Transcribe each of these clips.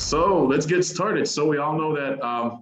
So let's get started. So we all know that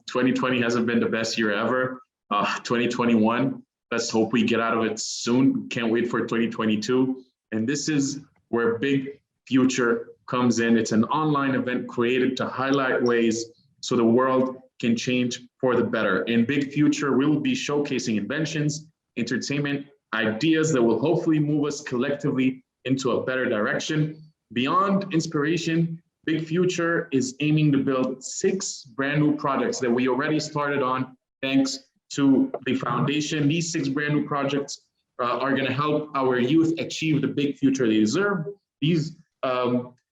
2020 hasn't been the best year ever. 2021, let's hope we get out of it soon. Can't wait for 2022. And this is where Big Future comes in. It's an online event created to highlight ways so the world can change for the better. In Big Future, we will be showcasing inventions, entertainment, ideas that will hopefully move us collectively into a better direction. Beyond inspiration, Big Future is aiming to build 6 brand new projects that we already started on thanks to the foundation. These 6 brand new projects are going to help our youth achieve the big future they deserve. These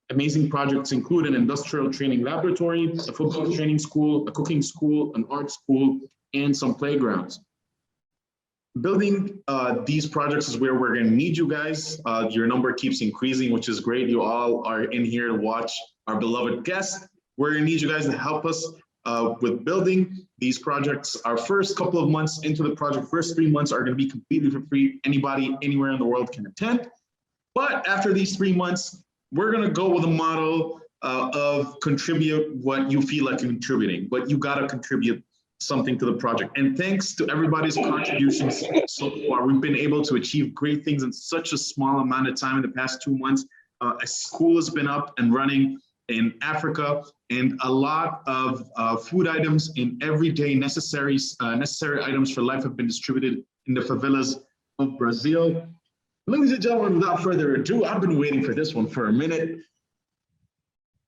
amazing projects include an industrial training laboratory, a football training school, a cooking school, an art school, and some playgrounds. Building these projects is where we're going to need you guys. Your number keeps increasing, which is great. You all are in here to watch our beloved guests. We're going to need you guys to help us with building these projects. Our first couple of months into the project, first 3 months are going to be completely for free. Anybody, anywhere in the world can attend. But after these 3 months, we're going to go with a model of contribute what you feel like contributing, but you got to contribute something to the project. And thanks to everybody's contributions so far, we've been able to achieve great things in such a small amount of time in the past 2 months. A school has been up and running in Africa, and a lot of food items and everyday necessary items for life have been distributed in the favelas of Brazil. Ladies and gentlemen, without further ado, I've been waiting for this one for a minute.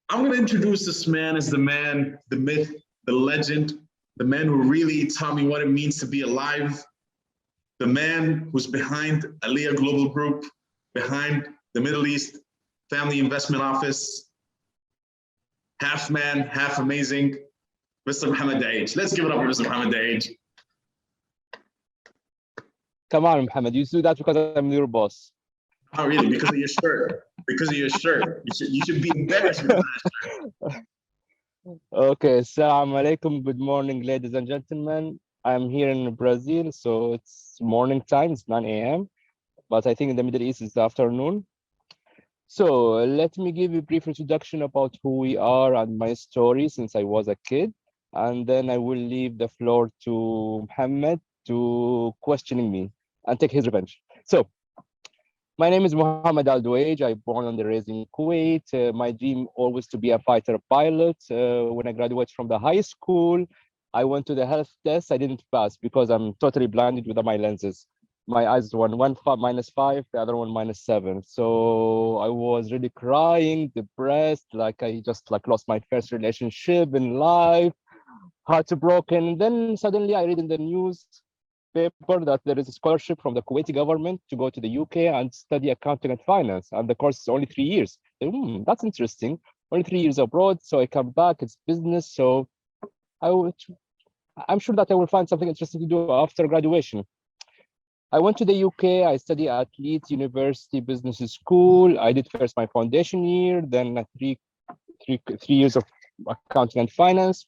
I'm going to introduce this man as the man, the myth, the legend, the man who really taught me what it means to be alive, the man who's behind Alea Global Group, behind the Middle East Family Investment Office, half man, half amazing, Mr. Mohammad Al Duaij. Let's give it up for Mr. Mohammad Al Duaij. Come on, Mohammed, you do that because I'm your boss. Oh, really? Because of your shirt? Because of your shirt. You should be embarrassed with that shirt. Okay, assalamu alaikum. Good morning, ladies and gentlemen. I'm here in Brazil, so it's morning time, it's 9 a.m. But I think in the Middle East it's afternoon. So let me give you a brief introduction about who we are and my story since I was a kid. And then I will leave the floor to Mohammed to questioning me and take his revenge. So my name is Mohammad Al Duaij. I born and raised in Kuwait. My dream always to be a fighter pilot. When I graduated from the high school, I went to the health test. I didn't pass because I'm totally blinded with my lenses. My eyes one -5, the other one -7. So I was really crying, depressed, like I just lost my first relationship in life, heartbroken. Then suddenly I read in the news paper that there is a scholarship from the Kuwaiti government to go to the UK and study accounting and finance, and the course is only 3 years. That's interesting. Only 3 years abroad, so I come back. It's business, so I'm sure that I will find something interesting to do after graduation. I went to the UK. I studied at Leeds University Business School. I did first my foundation year, then three years of accounting and finance.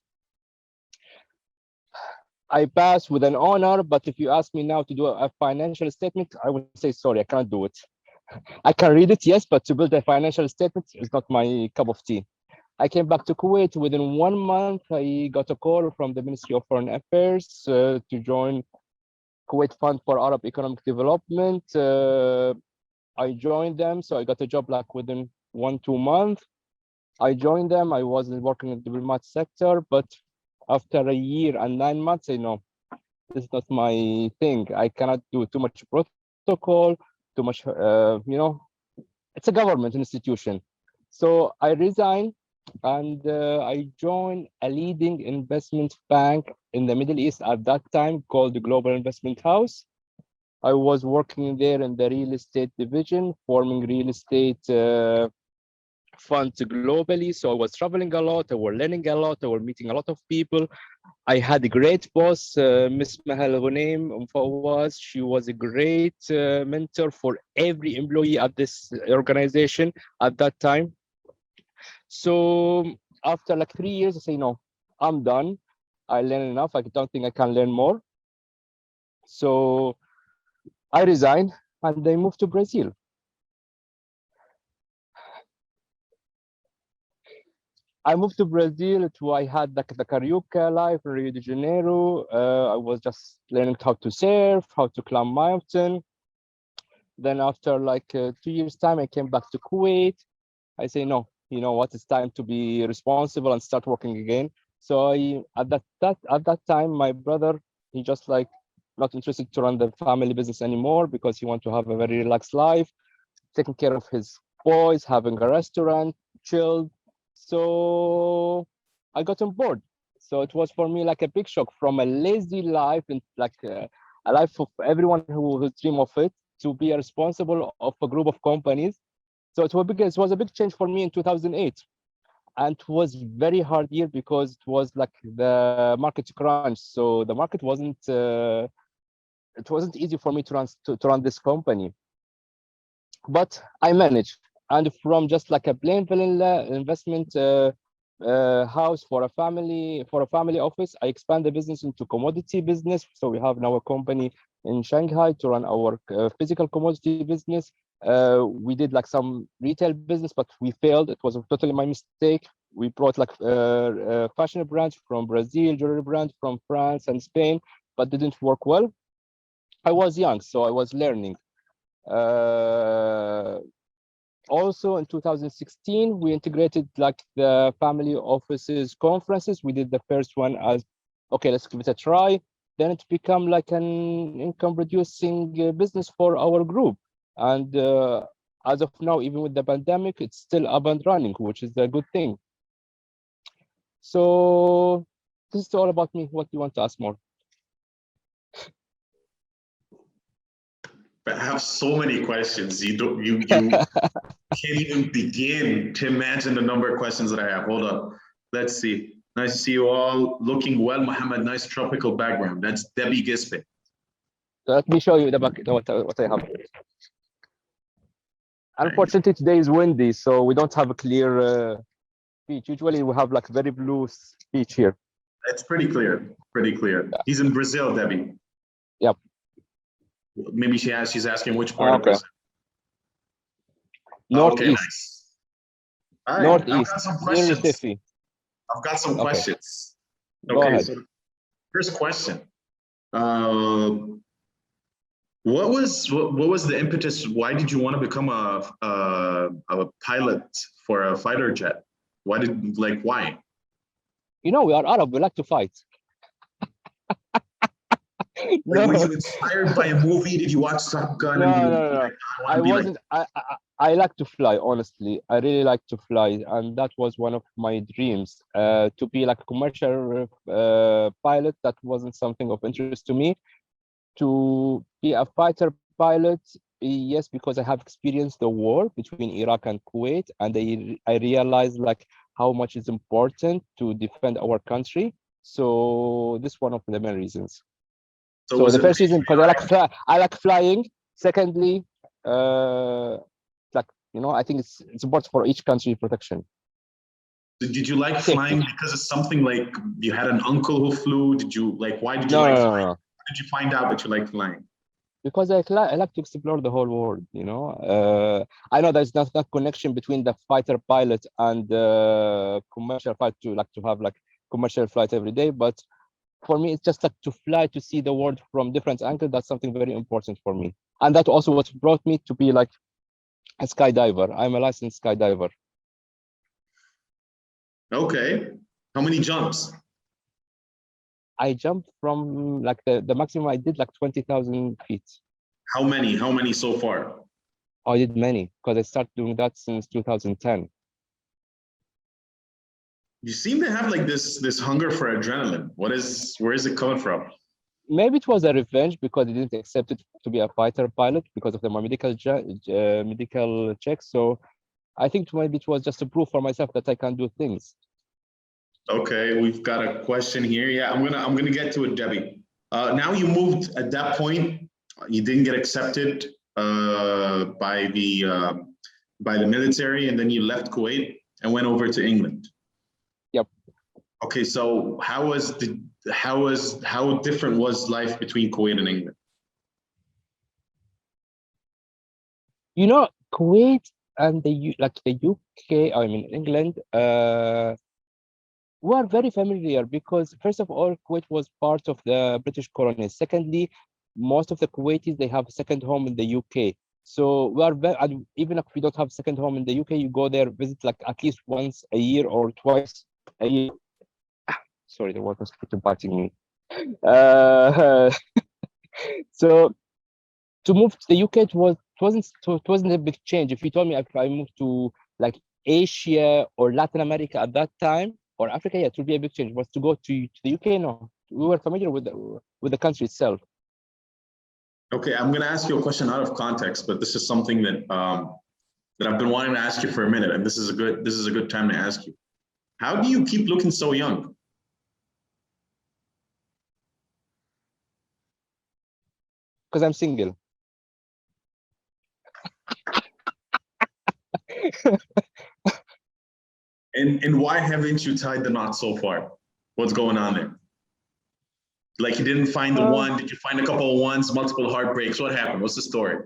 I passed with an honor, but if you ask me now to do a financial statement, I would say, sorry, I can't do it. I can read it, yes, but to build a financial statement is not my cup of tea. I came back to Kuwait. Within 1 month, I got a call from the Ministry of Foreign Affairs to join Kuwait Fund for Arab Economic Development. I joined them, so I got a job like within 1-2 months. I joined them. I was working in the diplomat sector, but after a year and 9 months, I know this is not my thing. I cannot do too much protocol, too much, it's a government institution. So I resigned and I joined a leading investment bank in the Middle East at that time called the Global Investment House. I was working there in the real estate division, forming real estate funds globally. So I was traveling a lot, I was learning a lot, I was meeting a lot of people. I had a great boss, Miss Mahal Fawaz. She was a great mentor for every employee at this organization at that time. So after like 3 years, I say, no, I'm done. I learned enough. I don't think I can learn more. So I resigned and I moved to Brazil. I moved to Brazil. I had like the karaoke life in Rio de Janeiro. I was just learning how to surf, how to climb mountain. Then after like 2 years time, I came back to Kuwait. I say, no, you know what, it's time to be responsible and start working again. So at that time, my brother, he just like not interested to run the family business anymore because he want to have a very relaxed life, taking care of his boys, having a restaurant, chilled. So I got on board. So it was for me like a big shock from a lazy life and like a life of everyone who dream of it to be a responsible of a group of companies. So it was a big change for me in 2008, and it was very hard year because it was like the market crunch. So the market it wasn't easy for me to run this company, but I managed. And from just like a plain vanilla investment house for a family office, I expand the business into commodity business. So we have now a company in Shanghai to run our physical commodity business. We did like some retail business, but we failed. It was totally my mistake. We brought like fashion brands from Brazil, jewelry brand from France and Spain, but didn't work well. I was young, so I was learning. Uh, Also in 2016, we integrated like the family offices conferences. We did the first one as, okay, let's give it a try. Then it become like an income producing business for our group. And as of now, even with the pandemic, it's still up and running, which is a good thing. So this is all about me. What do you want to ask more? I have so many questions. You can't even begin to imagine the number of questions that I have. Hold up. Let's see. Nice to see you all. Looking well, Mohammed. Nice tropical background. That's Debbie Gispe. Let me show you what I have. Unfortunately, today is windy, so we don't have a clear beach. Usually we have like very blue beach here. It's pretty clear. Pretty clear. Yeah. He's in Brazil, Debbie. Yep. Maybe she's asking which part of Okay. Brazil. Okay, Northeast. nice. All right. Northeast. I've got some Near questions. Recife. I've got some Okay. questions. Go Okay, ahead. so first question. What was the impetus? Why did you want to become a pilot for a fighter jet? Why? You know, we are Arab. We like to fight. Like, No, were you inspired by a movie? Did you watch Top Gun and you no. like, I I want to be like? wasn't. I like to fly. Honestly, I really like to fly, and that was one of my dreams. To be like a commercial pilot. That wasn't something of interest to me. To be a fighter pilot, yes, because I have experienced the war between Iraq and Kuwait, and I realized like how much is important to defend our country. So this is one of the main reasons. So So was the it first reason because I like flying. Secondly, like you know, I think it's important for each country protection. Did you like Safety. flying because of something like you had an uncle who flew? Did you like why did you No, like no, no, flying? no. How did you find out that you like flying? Because I like to explore the whole world, you know. I know there's not that connection between the fighter pilot and commercial flight to like to have like commercial flight every day, but for me it's just like to fly to see the world from different angles. That's something very important for me, and that also what brought me to be like a skydiver. I'm a licensed skydiver. Okay. How many jumps? I jumped from like the maximum I did like 20,000 feet. How many? How many so far? I did many because I started doing that since 2010. You seem to have like this hunger for adrenaline. Where is it coming from? Maybe it was a revenge because I didn't accept it to be a fighter pilot because of my medical check. So I think maybe it was just a proof for myself that I can do things. Okay, we've got a question here. Yeah, I'm gonna get to it, Debbie. Now you moved at that point. You didn't get accepted by the military, and then you left Kuwait and went over to England. Yep. Okay, so how different was life between Kuwait and England? You know, Kuwait and the UK, I mean England, We are very familiar because, first of all, Kuwait was part of the British colony. Secondly, most of the Kuwaitis, they have a second home in the UK. So we are very, and even if we don't have second home in the UK, you go there, visit like at least once a year or twice a year. Sorry, the was mosquito biting me. Uh, so to move to the UK, it wasn't a big change. If you told me if I moved to like Asia or Latin America at that time, or Africa, yeah, it would be a big change. But to go to the UK, no, we were familiar with the country itself. Okay, I'm going to ask you a question out of context, but this is something that that I've been wanting to ask you for a minute, and this is a good time to ask you. How do you keep looking so young? Because I'm single. And why haven't you tied the knot so far? What's going on there? Like you didn't find the one? Did you find a couple of ones, multiple heartbreaks? What happened? What's the story?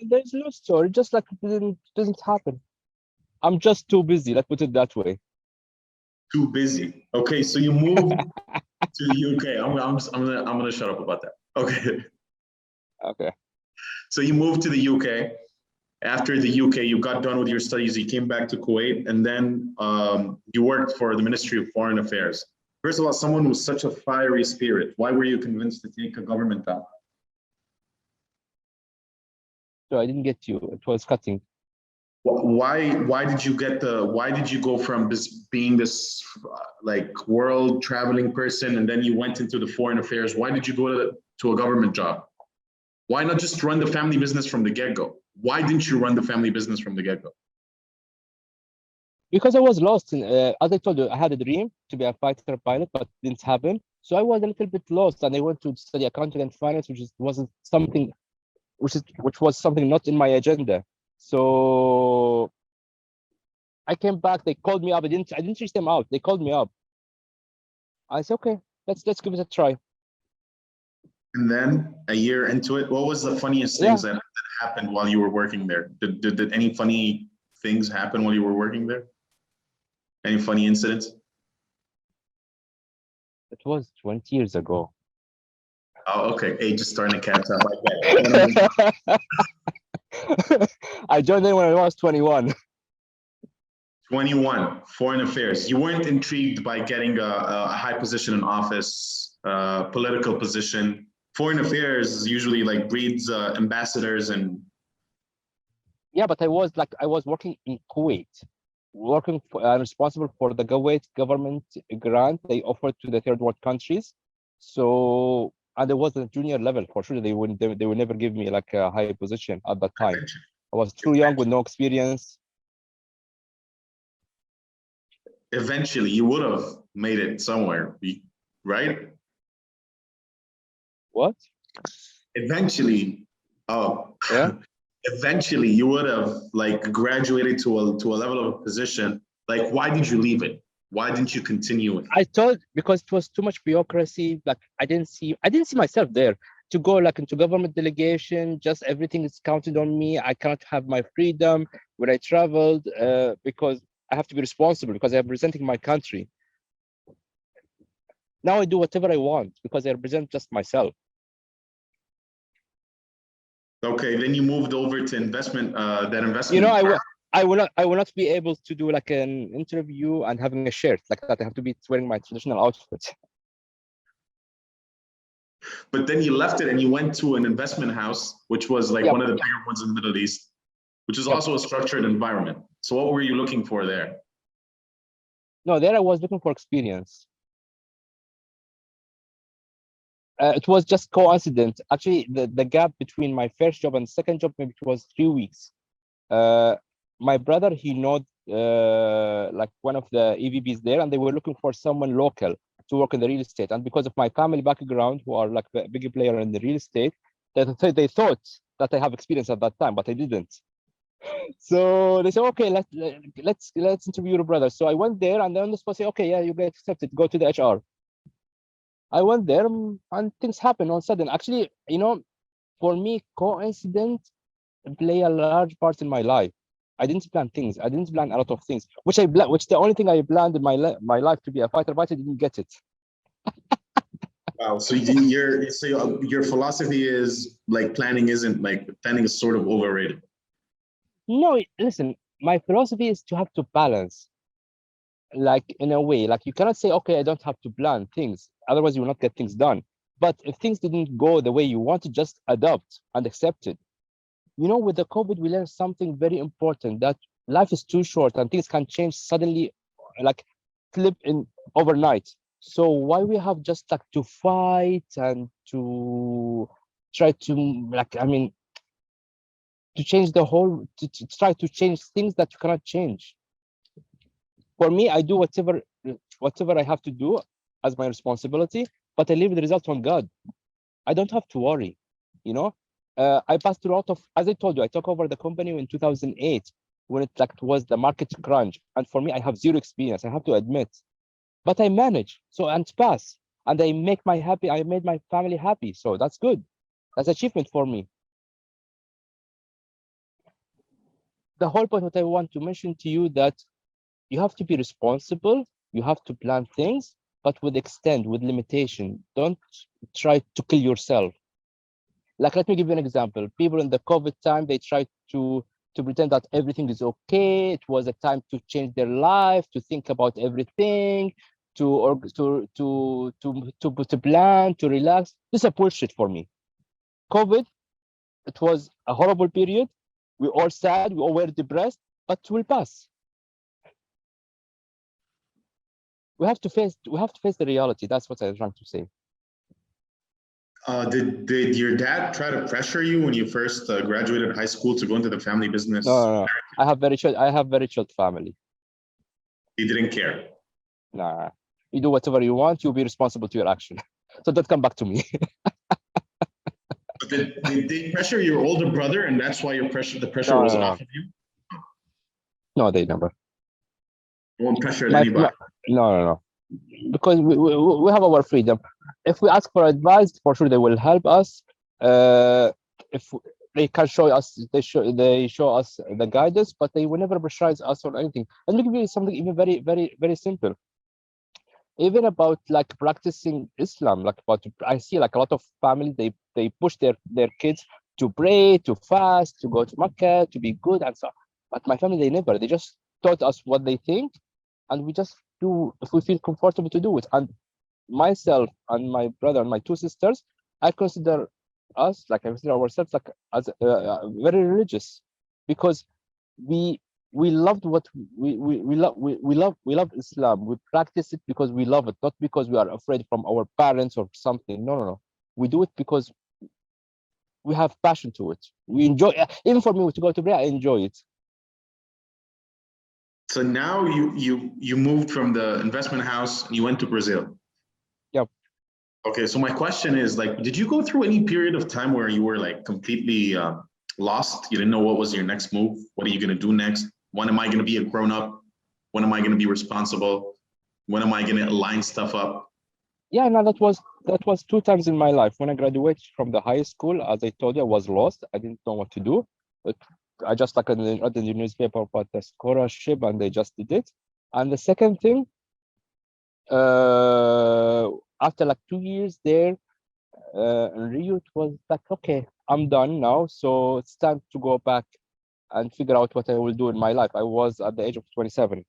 There's no story. Just like it doesn't happen. I'm just too busy. Let's put it that way. Too busy. Okay, so you moved to the UK. I'm gonna shut up about that. Okay. Okay. So you moved to the UK. After the UK, you got done with your studies. You came back to Kuwait, and then you worked for the Ministry of Foreign Affairs. First of all, someone with such a fiery spirit, why were you convinced to take a government job? So I didn't get you. It was cutting. Why did you get the why did you go from this being this like world traveling person and then you went into the foreign affairs? Why did you go to a government job? Why not just run the family business from the get-go? Why didn't you run the family business from the get-go? Because I was lost in, as I told you, I had a dream to be a fighter pilot, but it didn't happen. So I was a little bit lost, and I went to study accounting and finance, wasn't something, which was something not in my agenda. So I came back. They called me up. I didn't reach them out. They called me up. I said, okay, let's give it a try. And then a year into it, what was the funniest things that happened while you were working there? Did any funny things happen while you were working there? Any funny incidents? It was 20 years ago. Oh, okay. Age is starting to catch up. I get it. I joined in when I was 21. 21, foreign affairs. You weren't intrigued by getting a high position in office, political position. Foreign affairs usually like breeds ambassadors and. Yeah, but I was working in Kuwait, responsible for the Kuwait government grant they offered to the third world countries. So, and I was at junior level for sure. They would never give me like a high position at that time. I was too young with no experience. Eventually, you would have made it somewhere, right? What? Eventually, Yeah. eventually you would have like graduated to a level of position. Like, why did you leave it? Why didn't you continue it? I thought because it was too much bureaucracy. Like I didn't see myself there to go like into government delegation. Just everything is counted on me. I cannot have my freedom when I traveled because I have to be responsible because I'm representing my country. Now I do whatever I want because I represent just myself. Okay, then you moved over to investment. That investment. You know, I will not be able to do like an interview and having a shirt like that. I have to be wearing my traditional outfit. But then you left it and you went to an investment house, which was like one of the bigger ones in the Middle East, which is also a structured environment. So what were you looking for there? No, there I was looking for experience. It was just coincidence. Actually, the gap between my first job and second job, maybe it was 3 weeks. My brother, he know like one of the EVPs there, and they were looking for someone local to work in the real estate. And because of my family background, who are like a big player in the real estate, they thought that I have experience at that time, but I didn't. So they said, okay, let's interview your brother. So I went there, and then on the spot say, okay, yeah, you get accepted. Go to the HR. I went there, and things happened all of a sudden. Actually, you know, for me, coincidence play a large part in my life. I didn't plan things. I didn't plan a lot of things, which the only thing I planned in my life to be a fighter, but I didn't get it. Wow. So your philosophy is like planning is sort of overrated. No, listen, my philosophy is to have to balance, like in a way, like you cannot say, okay, I don't have to plan things, otherwise you will not get things done. But if things didn't go the way you wanted, just adopt and accept it. With the COVID, we learned something very important, that life is too short and things can change suddenly, like flip in overnight. So why we have just like to fight and to try to to change the whole, to try to change things that you cannot change. For me, I do whatever I have to do as my responsibility, but I leave the result on God. I don't have to worry, you know. I passed through a lot of, as I told you, I took over the company in 2008 when it was the market crunch, and for me, I have zero experience. I have to admit, but I manage and pass, and I made my family happy. So that's good. That's achievement for me. The whole point, what I want to mention to you, that you have to be responsible. You have to plan things, but with extent, with limitation. Don't try to kill yourself. Like, let me give you an example. People in the COVID time, they tried to pretend that everything is okay. It was a time to change their life, to think about everything, to plan, to relax. This is a bullshit for me. COVID, it was a horrible period. We all sad, we all were depressed, but we'll pass. We have to face the reality. That's what I was trying to say. Did your dad try to pressure you when you first graduated high school to go into the family business? No. I have very chilled family. He didn't care. Nah, you do whatever you want. You'll be responsible to your action. So don't come back to me. Did they pressure your older brother, and that's why the pressure was off of you? No, they never. No one pressured anybody. No. Because we have our freedom. If we ask for advice, for sure they will help us. If they can show us, they show us the guidance, but they will never pressurize us or anything. And let me give you something even very, very, very simple. Even about like practicing Islam, I see like a lot of families, they push their kids to pray, to fast, to go to Mecca, to be good and so on. But my family, they just taught us what they think, and we just do if we feel comfortable to do it. And myself and my brother and my two sisters, I consider ourselves like as very religious, because we loved what we love Islam. We practice it because we love it, not because we are afraid from our parents or something. No. We do it because we have passion to it. We enjoy. Even for me to go to prayer, I enjoy it. So now you moved from the investment house and you went to Brazil. Yep. Okay, so my question is, like, did you go through any period of time where you were like completely lost? You didn't know what was your next move? What are you going to do next? When am I going to be a grown up? When am I going to be responsible? When am I going to line stuff up? Yeah, no, that was 2 times in my life. When I graduated from the high school, as I told you, I was lost. I didn't know what to do. But I just read in the newspaper about the scholarship, and they just did it. And the second thing, after like 2 years there in Rio, it was like, okay, I'm done now. So it's time to go back and figure out what I will do in my life. I was at the age of 27.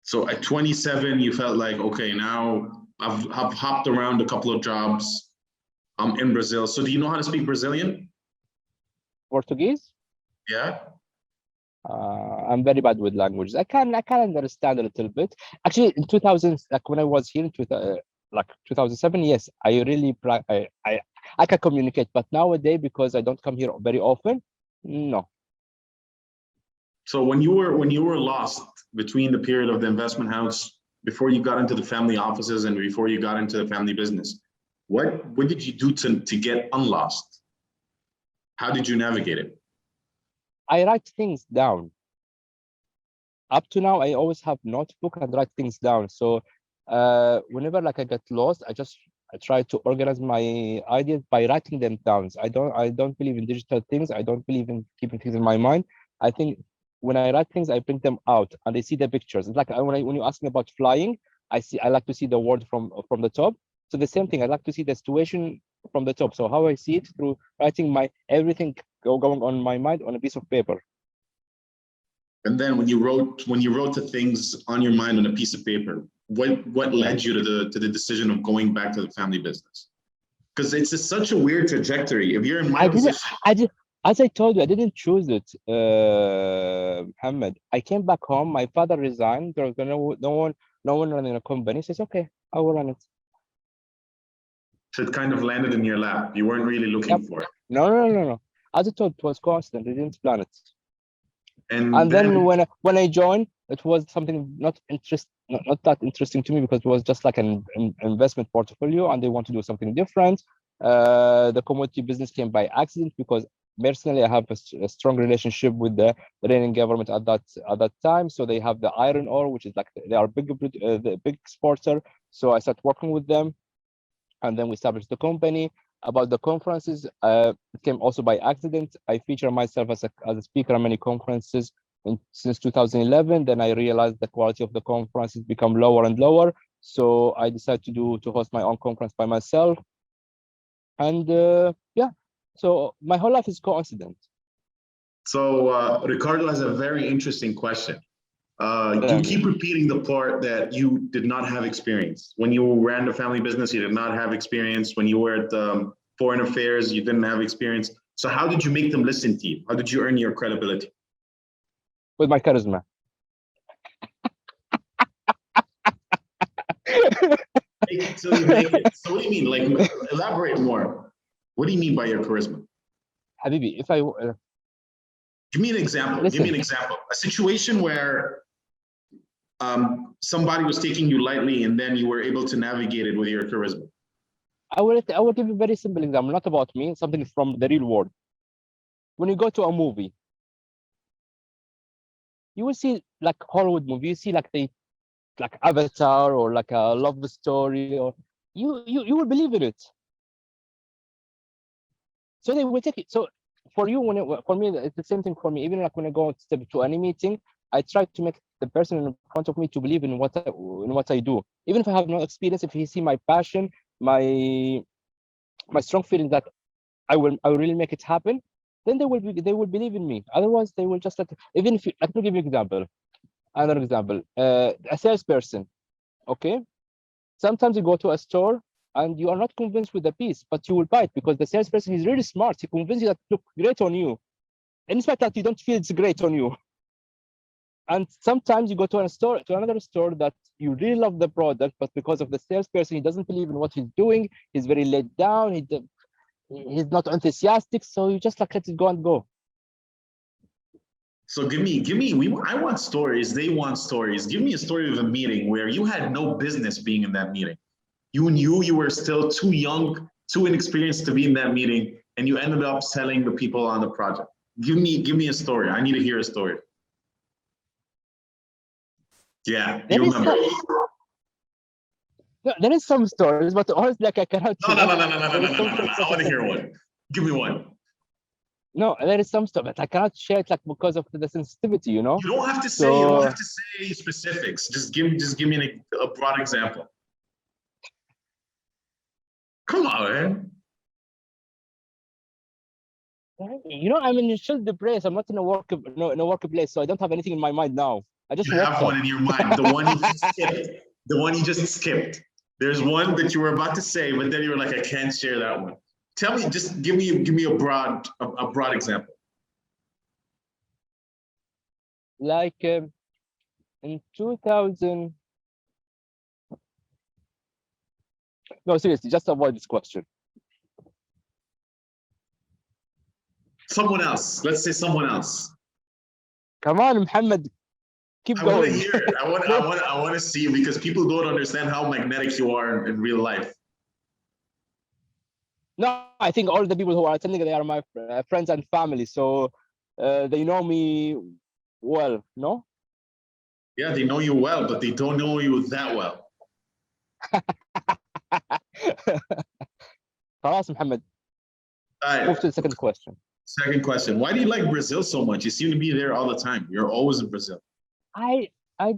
So at 27, you felt like, okay, now I've hopped around a couple of jobs. I'm in Brazil. So do you know how to speak Brazilian? Portuguese? Yeah. I'm very bad with languages. I can understand a little bit. Actually, in 2000, like when I was here in 2007, yes, I really I can communicate. But nowadays, because I don't come here very often, no. So when you were lost between the period of the investment house, before you got into the family offices and before you got into the family business, what did you do to get unlost? How did you navigate it? I write things down. Up to now, I always have notebook and write things down. So whenever like I get lost, I try to organize my ideas by writing them down. I don't believe in digital things. I don't believe in keeping things in my mind. I think when I write things, I bring them out and they see the pictures. It's like when you ask me about flying, I like to see the world from the top. So the same thing, I like to see the situation from the top. So how I see it through writing my everything going on my mind on a piece of paper. And then when you wrote the things on your mind on a piece of paper, what led you to the decision of going back to the family business? Because it's such a weird trajectory. If you're in my position, as I told you, I didn't choose it, Mohammed. I came back home. My father resigned. There was no one running a company. Says, okay, I will run it. So it kind of landed in your lap. You weren't really looking for it. No. As I told, it was constant. I didn't plan it. And then when I joined, it was something not that interesting to me, because it was just like an investment portfolio, and they want to do something different. The commodity business came by accident, because personally I have a strong relationship with the Iranian government at that time. So they have the iron ore, which is like they are the big exporter. So I started working with them, and then we established the company. About the conferences, it came also by accident. I feature myself as a speaker at many conferences since 2011. Then I realized the quality of the conferences become lower and lower. So I decided to host my own conference by myself. And yeah, so my whole life is coincident. So Ricardo has a very interesting question. You keep repeating the part that you did not have experience. When you ran the family business, you did not have experience. When you were at foreign affairs, you didn't have experience. So how did you make them listen to you? How did you earn your credibility? With my charisma. Make it till you make it. So what do you mean? Like, elaborate more. What do you mean by your charisma? Habibi, if I give me an example. Listen. Give me an example. A situation where somebody was taking you lightly, and then you were able to navigate it with your charisma. I will give you a very simple example, not about me, something from the real world. When you go to a movie, you will see like Hollywood movie, you see like Avatar or like a love story, or you will believe in it. So they will take it. So for you, for me, it's the same thing for me. Even like when I go to any meeting, I try to make the person in front of me to believe in what I do. Even if I have no experience, if he see my passion, my strong feeling that I will really make it happen, then they will believe in me. Otherwise, they will just even if let me give you another example. A salesperson, okay? Sometimes you go to a store and you are not convinced with the piece, but you will buy it because the salesperson is really smart. He convinces you that it looks great on you. And in fact that you don't feel it's great on you. And sometimes you go to another store that you really love the product, but because of the salesperson, he doesn't believe in what he's doing. He's very laid down. He's not enthusiastic. So you just like let it go and go. So I want stories. They want stories. Give me a story of a meeting where you had no business being in that meeting. You knew you were still too young, too inexperienced to be in that meeting, and you ended up selling the people on the project. Give me a story. I need to hear a story. Yeah, you remember. There is some stories, but honestly, like I cannot. No. I want to hear one. Give me one. No, there is some stuff, but I cannot share it like because of the sensitivity, you know. You don't have to say. You don't have to say specifics. Just give me a broad example. Come on, man. You know, I'm in a chill place. I'm not in a workplace, so I don't have anything in my mind now. I just have one in your mind. The one you just skipped. The one you just skipped. There's one that you were about to say, but then you were like, I can't share that one. Tell me, just give me a broad example. Like in 2000. No, seriously, just avoid this question. Someone else. Let's say someone else. Come on, Mohammed. Keep going. I want to hear it. I want to see, because people don't understand how magnetic you are in real life. No, I think all the people who are attending, they are my friends and family, so they know me well. No. Yeah, they know you well, but they don't know you that well. خلاص, Mohammed. All right. Move to the second question. Second question. Why do you like Brazil so much? You seem to be there all the time. You're always in Brazil. I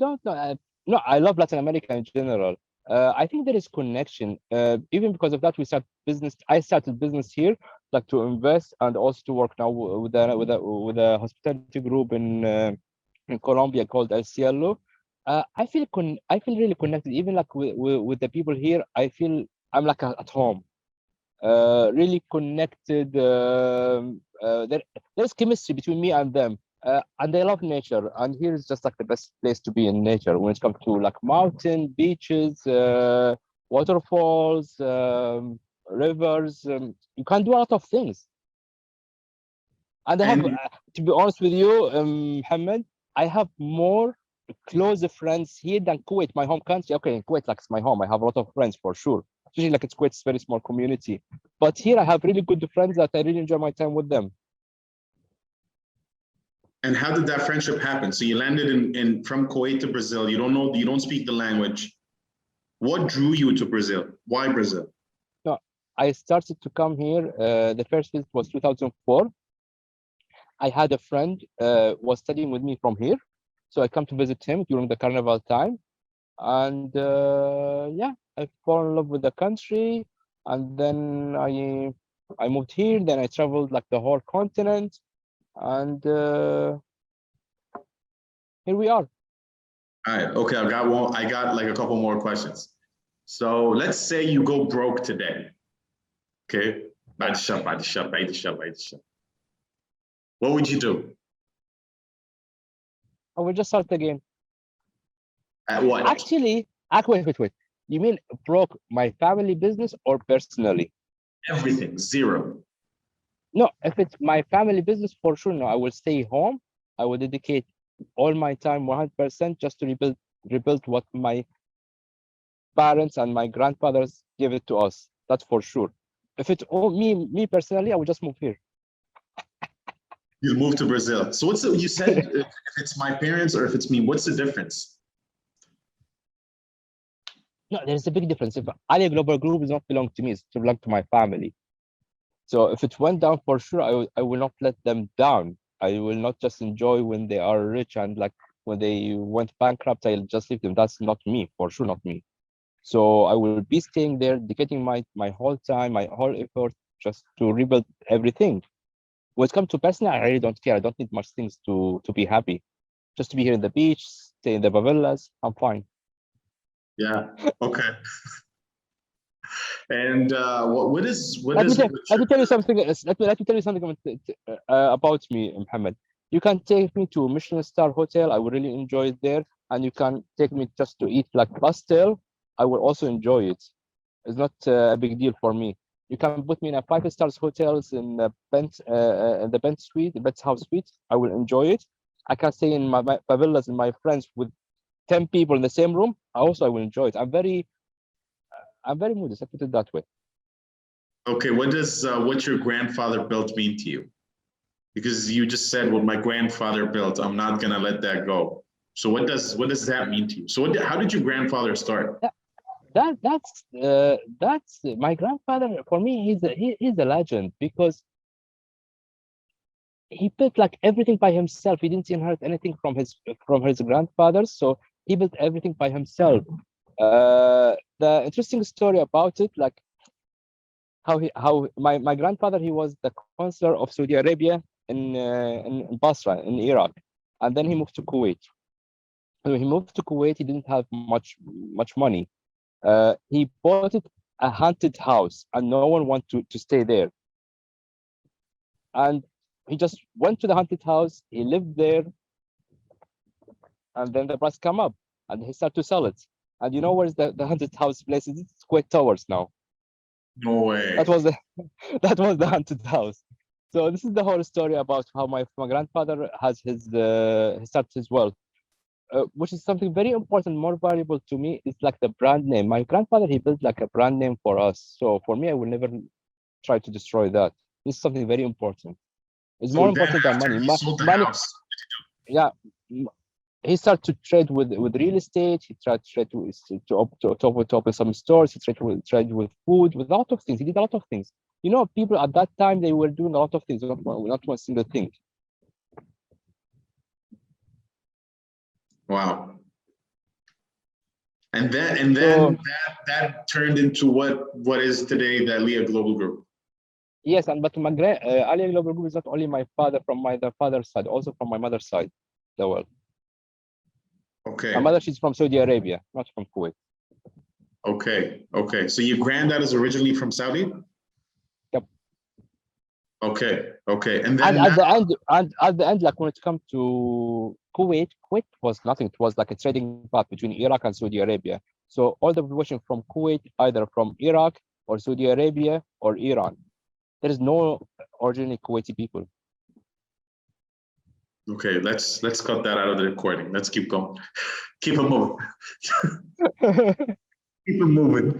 don't know. No, I love Latin America in general. I think there is connection. Even because of that, we start business. I started business here, like to invest and also to work now with a hospitality group in Colombia called El Cielo. I feel really connected. Even like with the people here, I feel I'm like at home. Really connected. There's chemistry between me and them. And they love nature. And here is just like the best place to be in nature when it comes to like mountain, beaches, waterfalls, rivers. You can do a lot of things. And I have, And to be honest with you, Mohammed, I have more close friends here than Kuwait, my home country. Okay, in Kuwait, like it's my home. I have a lot of friends for sure. Especially like it's Kuwait's very small community. But here I have really good friends that I really enjoy my time with them. and how did that friendship happen? So you landed in from Kuwait to Brazil. You don't know, you don't speak the language. What drew you to Brazil? Why Brazil? No, I started to come here. The first visit was 2004. I had a friend was studying with me from here. So I come to visit him during the carnival time. And yeah, I fall in love with the country. And then I moved here. Then I traveled like the whole continent. And here we are. All right. Okay. I got one. I got like a couple more questions. So let's say you go broke today. Okay. What would you do? I will just start again. At what? Actually, wait. You mean broke my family business or personally? Everything. Zero. No, if it's my family business, for sure, no. I will stay home. I will dedicate all my time 100% just to rebuild what my parents and my grandfathers gave it to us. That's for sure. If it's all me personally, I would just move here. You'll move to Brazil. So what's the, you said if it's my parents or if it's me, what's the difference? No, there's a big difference. If Alea Global Group does not belong to me, it's to belong to my family. So if it went down, for sure, I will not let them down. I will not just enjoy when they are rich and like when they went bankrupt, I'll just leave them. That's not me, for sure, not me. So I will be staying there, dedicating my whole time, my whole effort just to rebuild everything. When it comes to personal, I really don't care. I don't need much things to be happy. Just to be here in the beach, stay in the favelas, I'm fine. Yeah. Okay. And what is Let me tell you something. Let me tell you something about me, Mohammed. You can take me to Michelin star hotel. I would really enjoy it there, and you can take me just to eat like pastel. I will also enjoy it. It's not a big deal for me. You can put me in a 5 stars hotels in the Bent Suite, the Bent House Suite. I will enjoy it. I can stay in my favelas and my friends with 10 people in the same room. I will enjoy it. I'm very modest. I put it that way. Okay, what does what your grandfather built mean to you? Because you just said what my grandfather built, I'm not gonna let that go. So what does that mean to you? So how did your grandfather start? That's my grandfather. For me, he's a legend because he built like everything by himself. He didn't inherit anything from his grandfathers, so he built everything by himself. The interesting story about it, like how my grandfather, he was the consular of Saudi Arabia in Basra in Iraq, and then he moved to Kuwait. When he moved to Kuwait, he didn't have much money. He bought it a haunted house, and no one wanted to stay there. And he just went to the haunted house. He lived there, and then the price come up, and he started to sell it. And you know where's the haunted house place? It's Kuwait Towers now. No way. That was the haunted house. So this is the whole story about how my grandfather has he started his wealth, which is something very important, more valuable to me. It's like the brand name. My grandfather, he built like a brand name for us. So for me, I will never try to destroy that. This is something very important. It's So more then important than after money. he sold the Money, house, yeah. he started to trade with real estate. He tried to trade to open some stores. He tried to trade with food, with a lot of things. He did a lot of things. You know, people at that time, they were doing a lot of things, not one single thing. Wow. And then that turned into what is today the Alea Global Group. Yes, and but my Alea Global Group is not only my father from the father's side, also from my mother's side. The world. Okay. My mother, she's from Saudi Arabia, not from Kuwait. Okay. Okay. So your granddad is originally from Saudi? Yep. Okay. Okay. And then at the end, like when it comes to Kuwait was nothing. It was like a trading path between Iraq and Saudi Arabia. So all the population from Kuwait, either from Iraq or Saudi Arabia or Iran. There is no originally Kuwaiti people. Okay, let's cut that out of the recording. Let's keep going. Keep it moving. Keep it moving.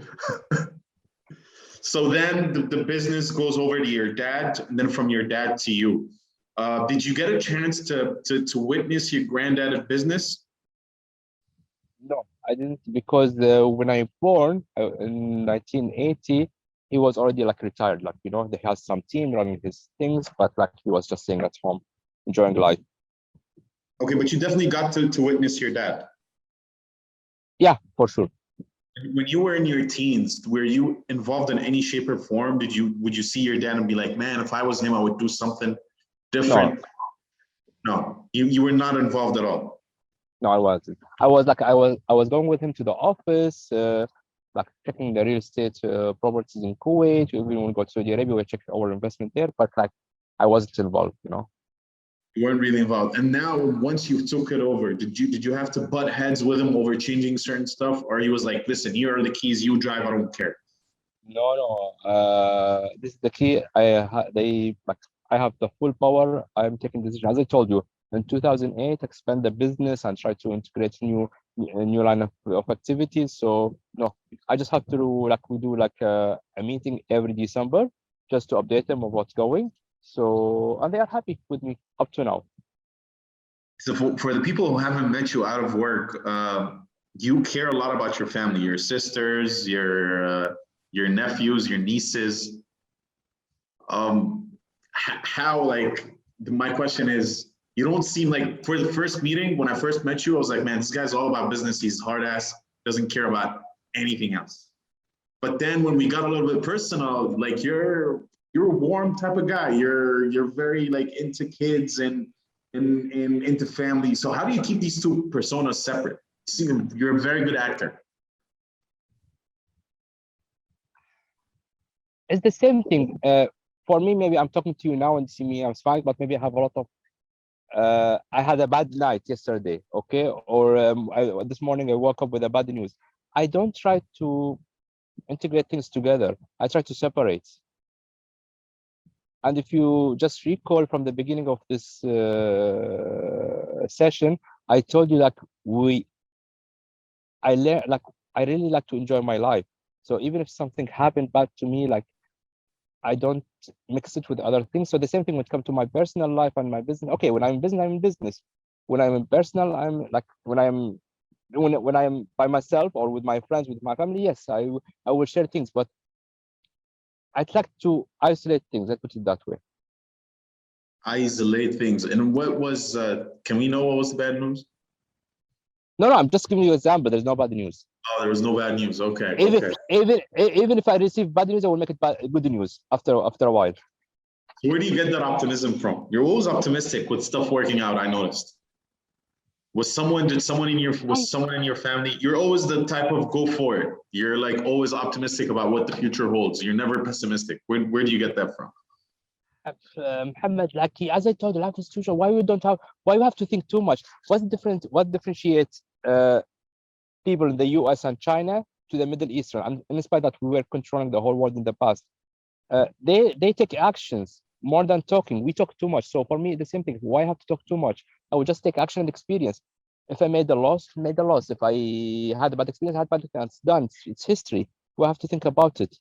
So then the business goes over to your dad, and then from your dad to you. Did you get a chance to witness your granddad's business? No, I didn't, because when I born in 1980, he was already like retired. Like, you know, he has some team running his things, but like he was just staying at home, enjoying life. Okay, but you definitely got to witness your dad. Yeah, for sure. When you were in your teens, were you involved in any shape or form? Would you see your dad and be like, man, if I was him, I would do something different? No, you were not involved at all. No, I wasn't. I was going with him to the office, like checking the real estate properties in Kuwait. Even when we go to Saudi Arabia, we checked our investment there, but like I wasn't involved, you know. You weren't really involved. And now, once you took it over, did you have to butt heads with him over changing certain stuff, or he was like, "Listen, here are the keys. You drive. I don't care." No. This is the key. I have the full power. I'm taking decision. As I told you, in 2008, expand the business and try to integrate a new line of activities. So no, I just have to do like we do like a meeting every December just to update them of what's going. So and they are happy with me up to now. So for the people who haven't met you out of work, you care a lot about your family, your sisters, your nephews, your nieces. How, like, my question is, you don't seem like, for the first meeting, when I first met you, I was like, man, this guy's all about business. He's hard ass, doesn't care about anything else. But then when we got a little bit personal, like you're a warm type of guy. You're very like into kids and into family. So how do you keep these two personas separate? You're a very good actor. It's the same thing. For me, maybe I'm talking to you now and see me, I'm smiling, but maybe I have a lot of I had a bad night yesterday, okay? Or this morning I woke up with a bad news. I don't try to integrate things together. I try to separate. And if you just recall from the beginning of this session, I told you like I really like to enjoy my life. So even if something happened bad to me, like I don't mix it with other things. So the same thing when it comes to my personal life and my business. Okay, when I'm in business, I'm in business. When I'm in personal, I'm like when I'm by myself or with my friends, with my family, yes, I will share things, but I'd like to isolate things. Let's put it that way. Isolate things. And what was? Can we know what was the bad news? No, I'm just giving you an example. There's no bad news. Oh, there was no bad news. Okay. Even if I receive bad news, I will make it good news after a while. So where do you get that optimism from? You're always optimistic with stuff working out, I noticed. Was someone in your family? You're always the type of go for it. You're like always optimistic about what the future holds. You're never pessimistic. Where do you get that from? Muhammad, like as I told you, life is too short. Why you have to think too much? What differentiates people in the US and China to the Middle Eastern? And in spite that we were controlling the whole world in the past, they take actions more than talking. We talk too much. So for me, the same thing. Why have to talk too much? I would just take action and experience. If I made a loss, made a loss. If I had a bad experience, I had bad experience. It's done. It's history. We have to think about it.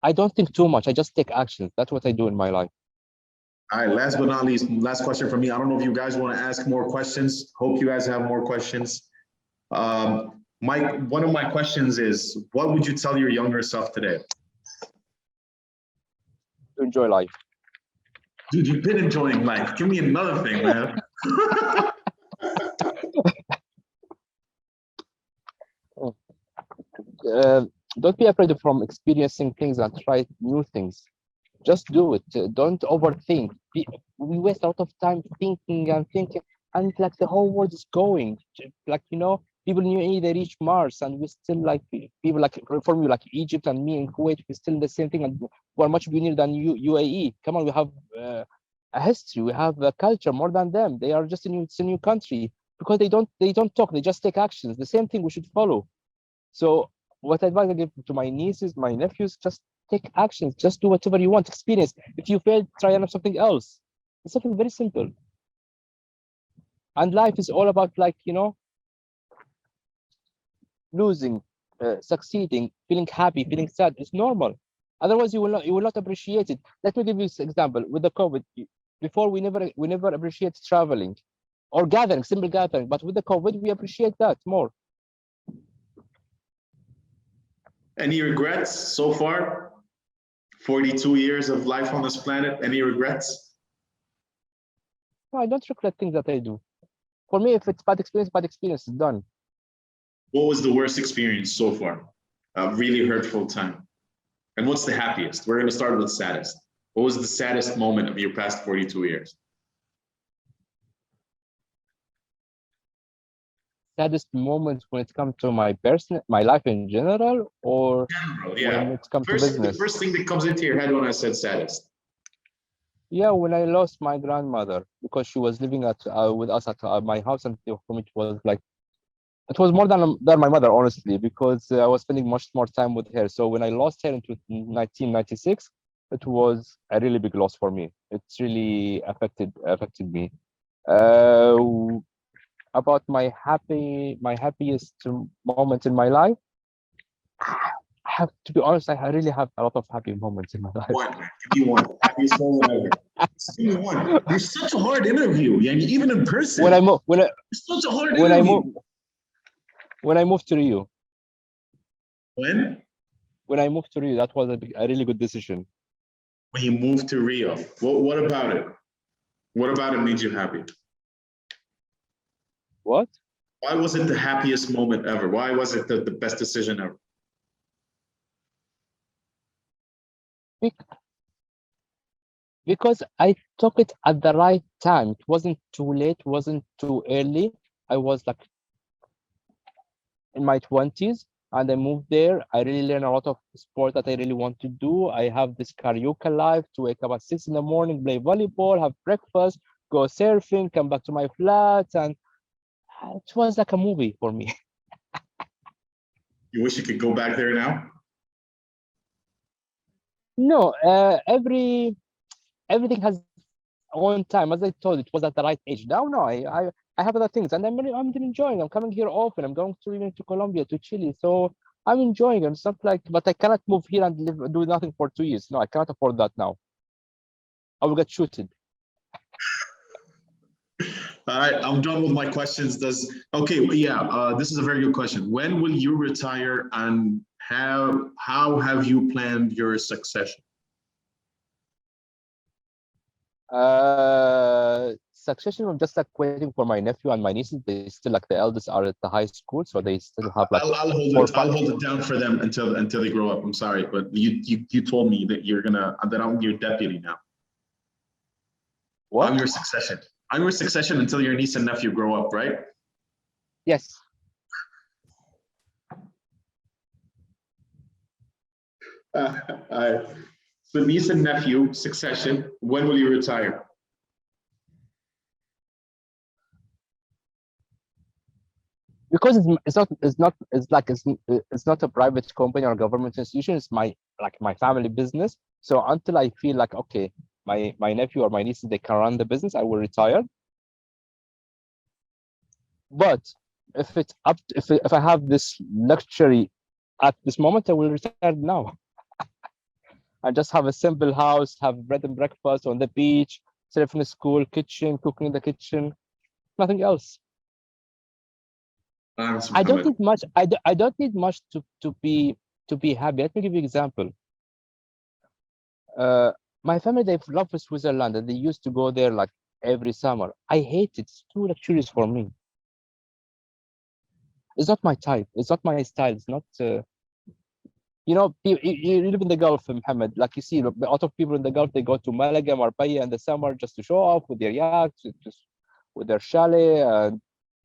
I don't think too much. I just take action. That's what I do in my life. All right, last but not least, last question from me. I don't know if you guys want to ask more questions. Hope you guys have more questions. One of my questions is, what would you tell your younger self today? To enjoy life. Dude, you've been enjoying life. Give me another thing, man. Don't be afraid from experiencing things and try new things. Just do it. Don't overthink. We waste a lot of time thinking and thinking, and like the whole world is going. Like, you know, people in UAE, they reach Mars, and we still like people like from you, like Egypt and me in Kuwait, we still the same thing, and we're much bigger than UAE. Come on, we have a history, we have a culture more than them. They are just it's a new country because they don't talk, they just take actions. The same thing we should follow. So what advice I give to my nieces, my nephews, just take actions, just do whatever you want, experience. If you fail, try something else. It's something very simple. And life is all about, like, you know, losing, succeeding, feeling happy, feeling sad. It's normal. Otherwise, you will not appreciate it. Let me give you an example. With the COVID, before we never appreciate traveling or gathering, simple gathering. But with the COVID, we appreciate that more. Any regrets so far? 42 years of life on this planet. Any regrets? No, I don't regret things that I do. For me, if it's bad experience, it's done. What was the worst experience so far? A really hurtful time. And what's the happiest? We're going to start with saddest. What was the saddest moment of your past 42 years? Saddest moment when it comes to my life in general, or yeah. when it comes to business? The first thing that comes into your head when I said saddest. Yeah, when I lost my grandmother, because she was living with us at my house, and for me it was more than my mother, honestly, because I was spending much more time with her. So when I lost her in 1996, it was a really big loss for me. It's really affected me. About my happiest moment in my life, I have to be honest, I really have a lot of happy moments in my life. One, give me one. Happiest moment ever. Give me one. You're such a hard interview, and even in person. You're such a hard interview. When I moved to Rio. When? When I moved to Rio, that was a really good decision. When you moved to Rio, what about it? What about it made you happy? What? Why was it the happiest moment ever? Why was it the best decision ever? Because I took it at the right time. It wasn't too late, wasn't too early. I was like in my 20s, and I moved there. I really learned a lot of sport that I really want to do. I have this karaoke life to wake up at 6 in the morning, play volleyball, have breakfast, go surfing, come back to my flat, and it was like a movie for me. You wish you could go back there now? No, everything has own time. As I told you, it was at the right age. Now, no, I have other things, and I'm enjoying. I'm coming here often. I'm going to even to Colombia, to Chile, so I'm enjoying it. It's not like, but I cannot move here and do nothing for 2 years. No, I cannot afford that now. I will get shooted. All right, I'm done with my questions. This is a very good question. When will you retire, and how have you planned your succession? Succession, I'm just like waiting for my nephew and my nieces. They still, like, the eldest are at the high school, so they still have like. I'll hold it down for them until they grow up. I'm sorry, but you told me that that I'm your deputy now. What? I'm your succession. I'm your succession until your niece and nephew grow up, right? Yes. So niece and nephew succession. When will you retire? Because it's not a private company or government institution. It's my family business. So until I feel like, okay, my nephew or my nieces, they can run the business, I will retire. But if it's if I have this luxury at this moment, I will retire now. I just have a simple house, have bread and breakfast on the beach, telephone school, kitchen, cooking in the kitchen, nothing else. I don't need much. I don't need much to be happy. Let me give you an example. My family, they love Switzerland and they used to go there like every summer. I hate it. It's too luxurious for me. It's not my type. It's not my style. It's not. You know, you live in the Gulf, Mohammed. Like you see, a lot of people in the Gulf, they go to Malaga, Marbella in the summer just to show off with their yachts, just with their chalet.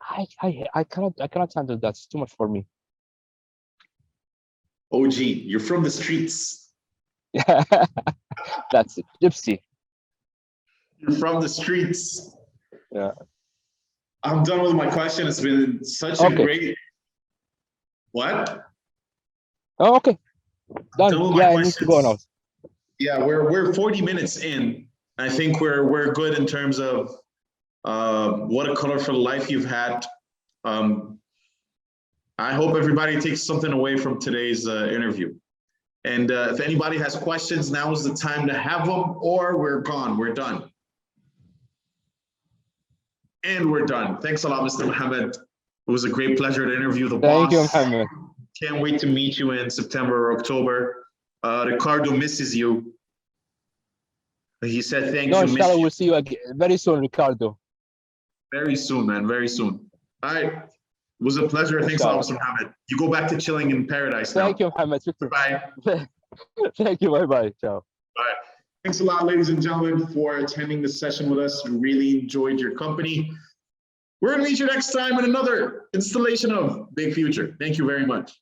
I cannot handle that. It's too much for me. OG, you're from the streets. That's it. Gypsy. You're from the streets. Yeah. I'm done with my question. It's been such a great. What? Oh, okay. Done. Yeah, I need to go now. Yeah, we're 40 minutes in. I think we're good in terms of what a colorful life you've had. I hope everybody takes something away from today's interview. And if anybody has questions, now is the time to have them, or we're gone. We're done. And we're done. Thanks a lot, Mr. Mohammed. It was a great pleasure to interview the boss. Thank you, Mohammed. Can't wait to meet you in September or October. Ricardo misses you. He said thank you. No, inshallah, we'll see you again very soon, Ricardo. Very soon, man. Very soon. All right. It was a pleasure. Thanks a lot, Mr. Mohammed. You go back to chilling in paradise now. Thank you, Mohammed. Bye. Thank you. Bye-bye. Ciao. Bye. Thanks a lot, ladies and gentlemen, for attending this session with us. We really enjoyed your company. We're going to meet you next time in another installation of Big Future. Thank you very much.